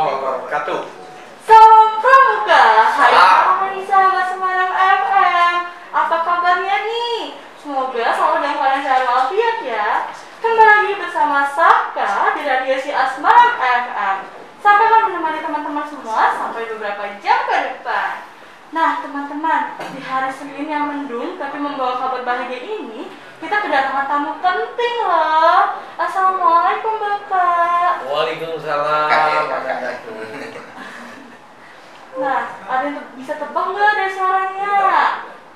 warahmatullahi wabarakatuh. Salam Pramuka. Hai sahabat Semarang FM. Apa kabarnya nih? Semoga selalu dalam keadaan sehat walafiat ya. Kembali lagi bersama Saka di radio si Semarang FM. Saka akan menemani teman-teman semua sampai beberapa jam ke depan. Nah teman-teman, di hari Senin yang mendung tapi membawa kabar bahagia ini, kita kedatangan tamu penting loh. Assalamualaikum Bapak. Waalaikumsalam. Nah, ada yang bisa tebak nggak dari suaranya?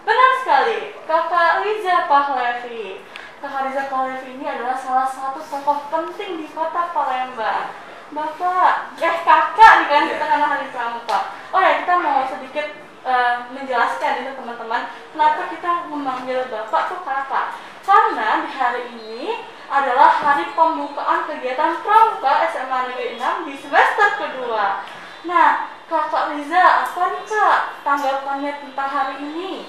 Benar sekali, Kakak Riza Pahlevi. Kakak Riza Pahlevi ini adalah salah satu tokoh penting di kota Palembang. Bapak, kakak nih kan, kita karena hari Pramuka. Oh ya, kita mau sedikit menjelaskan itu teman-teman, kenapa kita memanggil Bapak tuh kakak. Karena di hari ini adalah hari pembukaan kegiatan Pramuka SMA Negeri 6 di semester kedua. Nah, Kakak Riza, apa nih Kak tanggapannya tentang hari ini?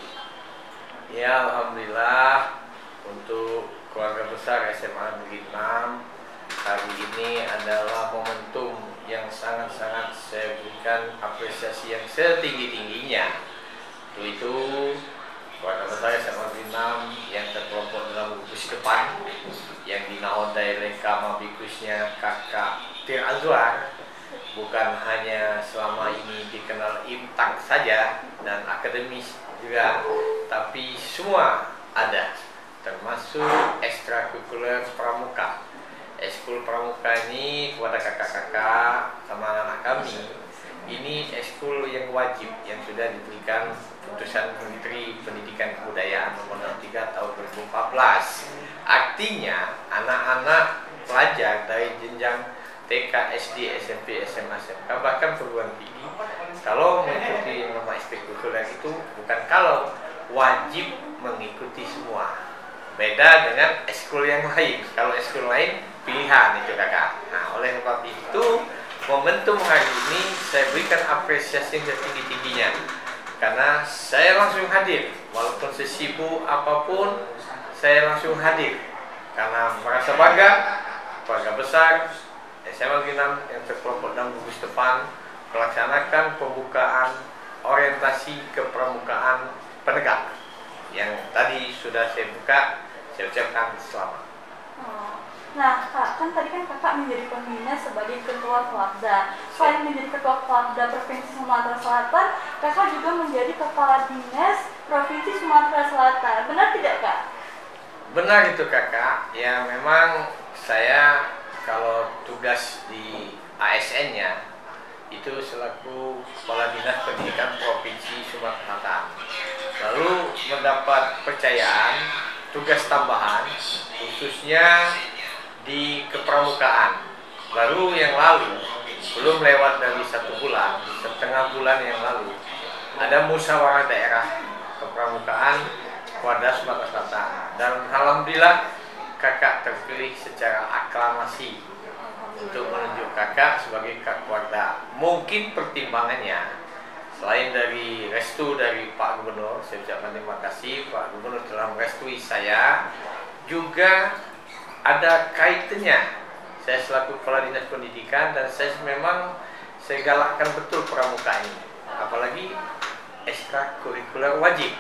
Ya, alhamdulillah untuk keluarga besar SMA Negeri 6, hari ini adalah momentum yang sangat-sangat saya berikan apresiasi yang setinggi-tingginya. Itu keluarga besar SMA Negeri 6 yang terkelompok dalam gugus depan yang dinaodai oleh Kamabikusnya Kakak Tir Azwar. Bukan hanya selama ini dikenal imtak saja dan akademis juga, tapi semua ada, termasuk ekstrakurikuler pramuka. Ekskul pramuka ini kepada kakak-kakak sama anak kami, ini ekskul yang wajib yang sudah diberikan putusan Menteri Pendidikan Kebudayaan nomor 3 tahun 2014. Artinya anak-anak pelajar dari jenjang TK, SD, SMP, SMA, SMK, bahkan perguruan tinggi, kalau mengikuti norma ekstrakurikuler itu bukan kalau, wajib mengikuti semua. Beda dengan ekskul yang lain. Kalau ekskul lain pilihan itu kakak. Nah, oleh sebab itu momentum hari ini saya berikan apresiasi yang setinggi-tingginya, karena saya langsung hadir, walaupun sesibuk apapun saya langsung hadir karena merasa bangga keluarga besar SMA Negeri 6 yang terkelompok dalam gugus depan melaksanakan pembukaan orientasi kepramukaan penegak yang tadi sudah saya buka. Saya ucapkan selamat. Nah Kak, kan tadi kan kakak menjadi pembina sebagai ketua Kelamda. Selain menjadi ketua Kelamda Provinsi Sumatera Selatan, kakak juga menjadi kepala dinas Provinsi Sumatera Selatan. Benar tidak Kak? Benar itu kakak. Ya memang saya kalau tugas di ASN-nya itu selaku Kepala Dinas Pendidikan Provinsi Sumatera Selatan. Lalu mendapat percayaan tugas tambahan khususnya di kepramukaan. Baru yang lalu, belum lewat dari 1 bulan, setengah bulan yang lalu, ada musyawarah daerah kepramukaan Polda Sumatera Selatan. Dan alhamdulillah kakak terpilih secara aklamasi untuk menunjuk kakak sebagai Kapolda. Mungkin pertimbangannya selain dari restu dari Pak Gubernur, saya ucapkan terima kasih Pak Gubernur telah merestui saya, juga ada kaitannya saya selaku Kepala Dinas Pendidikan dan saya galakkan betul pramuka ini, apalagi ekstrakurikuler wajib.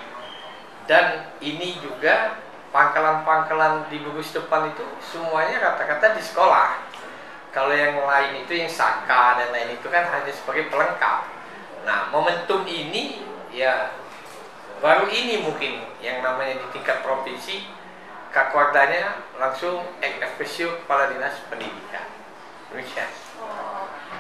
Dan ini juga pangkalan-pangkalan di gugus depan itu semuanya rata-rata di sekolah. Kalau yang lain itu yang saka dan lain itu kan hanya sebagai pelengkap. Nah, momentum ini ya baru ini mungkin yang namanya di tingkat provinsi Kakwardanya langsung ekspresio Kepala Dinas Pendidikan. Demikian.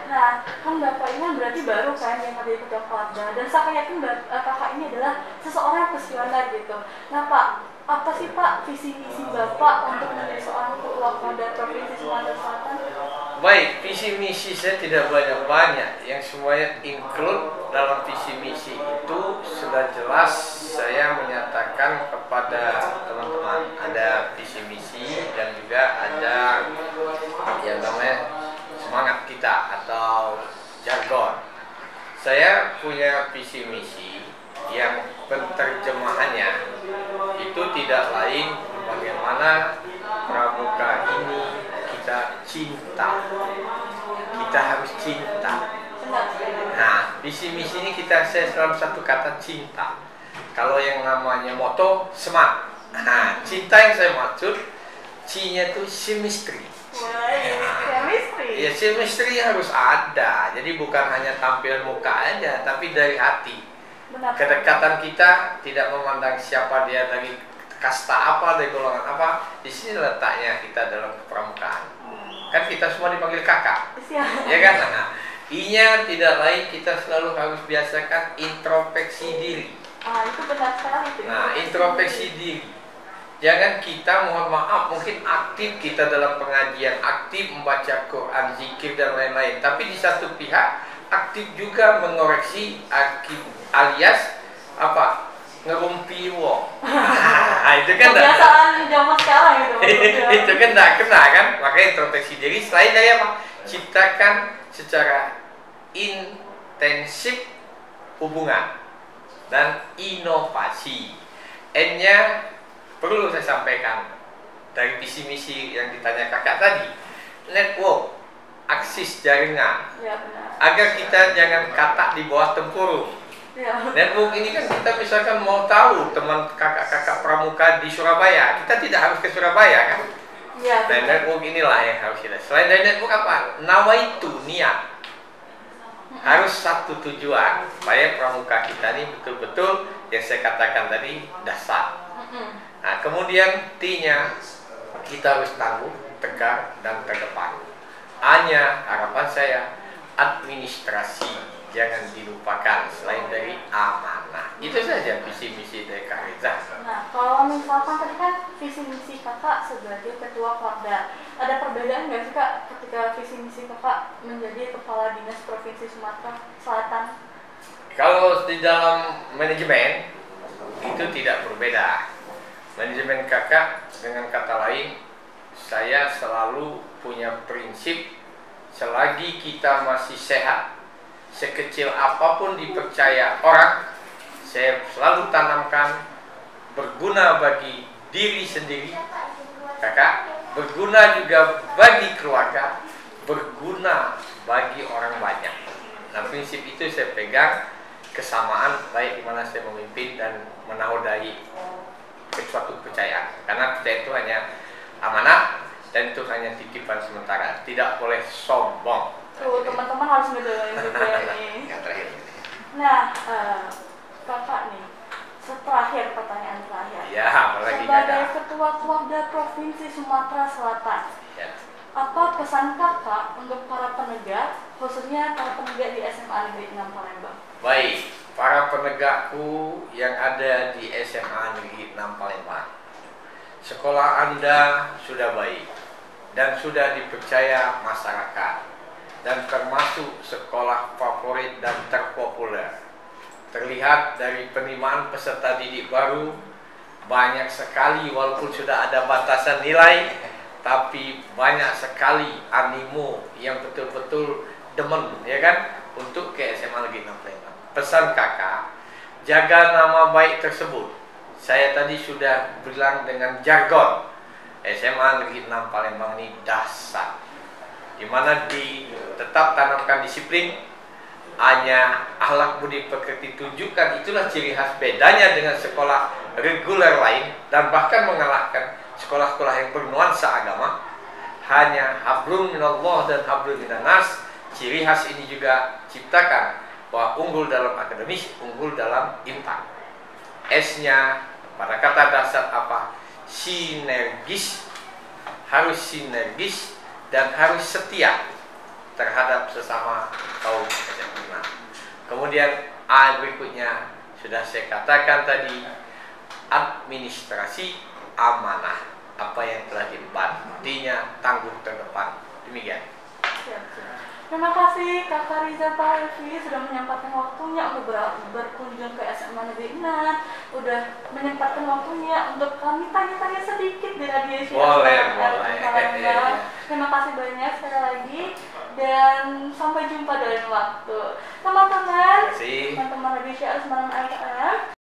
Nah, kan Bapak ini kan berarti baru kan yang ada di ketua Kelamda, dan saya yakin kakak ini adalah seseorang yang visioner gitu. Nah Pak, apa sih Pak visi misi Bapak untuk menjadi seorang ketua Kelamda Provinsi Sumatera Selatan? Baik, visi misi saya tidak banyak-banyak, yang semuanya include dalam visi misi itu sudah jelas saya menyatakan kepada teman-teman ada visi misi dan juga ada yang namanya semangat kita atau jargon. Saya punya visi misi yang penerjemahannya itu tidak lain bagaimana pramuka ini kita cinta, kita harus cinta Visi misi ini saya selalu satu kata, cinta. Kalau yang namanya moto, smart. Nah, cinta yang saya maksud, C-nya itu chemistry. Chemistry. Ya, chemistry harus ada. Jadi bukan hanya tampilan muka aja, tapi dari hati. Benar. Kedekatan kita tidak memandang siapa dia, dari kasta apa, dari golongan apa. Di sini letaknya kita dalam kepramukaan. Kan kita semua dipanggil kakak. Ya kan? Nah, I-nya tidak lain, kita selalu harus biasakan introspeksi diri. Itu benar sekali itu. Nah, introspeksi diri. Jangan kita, mohon maaf, mungkin aktif kita dalam pengajian, aktif membaca Quran, zikir dan lain-lain. Tapi di satu pihak aktif juga mengoreksi alias apa? Ngerumpi wong. Nah, itu kan kebiasaan zaman sekarang itu. Itu kan tidak kena kan? Makanya introspeksi diri selain dari apa? Ciptakan secara intensif hubungan dan inovasi. N-nya perlu saya sampaikan dari visi misi yang ditanya kakak tadi, network, akses jaringan, ya, benar. agar kita jangan katak di bawah tempurung. Ya. Network ini kan kita misalkan mau tahu teman kakak-kakak pramuka di Surabaya, kita tidak harus ke Surabaya kan? Ya, Dan network inilah yang harus kita. Selain dari network apa? Nawaitu, niat. Harus satu tujuan supaya pramuka kita ini betul-betul yang saya katakan tadi dasar. Nah, kemudian T-nya kita harus tangguh, tegar dan terdepan. A-nya harapan saya administrasi jangan dilupakan selain dari amanah. Itu saja visi misi dari Kak Riza. Nah, kalau misalkan tadi kan visi misi kakak sebagai ketua Porda, ada perbedaan nggak sih kak ketika visi misi kakak menjadi kepala dinas provinsi Sumatera Selatan? Kalau di dalam manajemen itu tidak berbeda. Manajemen kakak dengan kata lain, saya selalu punya prinsip selagi kita masih sehat, sekecil apapun dipercaya orang, saya selalu tanamkan berguna bagi diri sendiri, kakak, berguna juga bagi keluarga, berguna bagi orang banyak. Nah, prinsip itu saya pegang, kesamaan baik di mana saya memimpin dan menakodai suatu kepercayaan. Karena kita itu hanya amanah dan itu hanya titipan sementara, tidak boleh sombong. Tuh, teman-teman harus ngedengerin juga nih. Yang terakhir. Nah, kakak nih, terakhir pertanyaan terakhir. Ya, apalagi sebagai kakak. ketua Porda Provinsi Sumatera Selatan, Ya. apa pesan kakak untuk para penegak, khususnya para penegak di SMA Negeri 6 Palembang? Baik, para penegakku yang ada di SMA Negeri 6 Palembang, sekolah Anda sudah baik dan sudah dipercaya masyarakat dan termasuk sekolah favorit dan terpopuler. Terlihat dari penerimaan peserta didik baru banyak sekali, walaupun sudah ada batasan nilai, tapi banyak sekali animo yang betul-betul demen, ya kan, untuk ke SMA Negeri 6 Palembang. Pesan kakak, jaga nama baik tersebut. Saya tadi sudah bilang dengan jargon, SMA Negeri 6 Palembang ini dasar, dimana tetap tanamkan disiplin, hanya akhlak budi pekerti tunjukkan. Itulah ciri khas bedanya dengan sekolah reguler lain dan bahkan mengalahkan sekolah-sekolah yang bernuansa agama. Hanya hablum minallah dan hablum minannas. Ciri khas ini juga ciptakan bahwa unggul dalam akademis, unggul dalam impact. S-nya pada kata dasar apa? Sinergis. Harus sinergis dan harus setia terhadap sesama kaum SMA. Kemudian A berikutnya sudah saya katakan tadi, administrasi amanah, apa yang telah diemban, artinya tangguh terdepan. Demikian. Terima kasih Kakak Riza Palvi sudah menyempatkan waktunya untuk berkunjung ke SMA Negeri 6, udah menyempatkan waktunya untuk kami tanya-tanya sedikit di radio Boleh. Terima kasih banyak sekali lagi dan sampai jumpa dalam waktu. Teman-teman radio Syiar Semarang FM.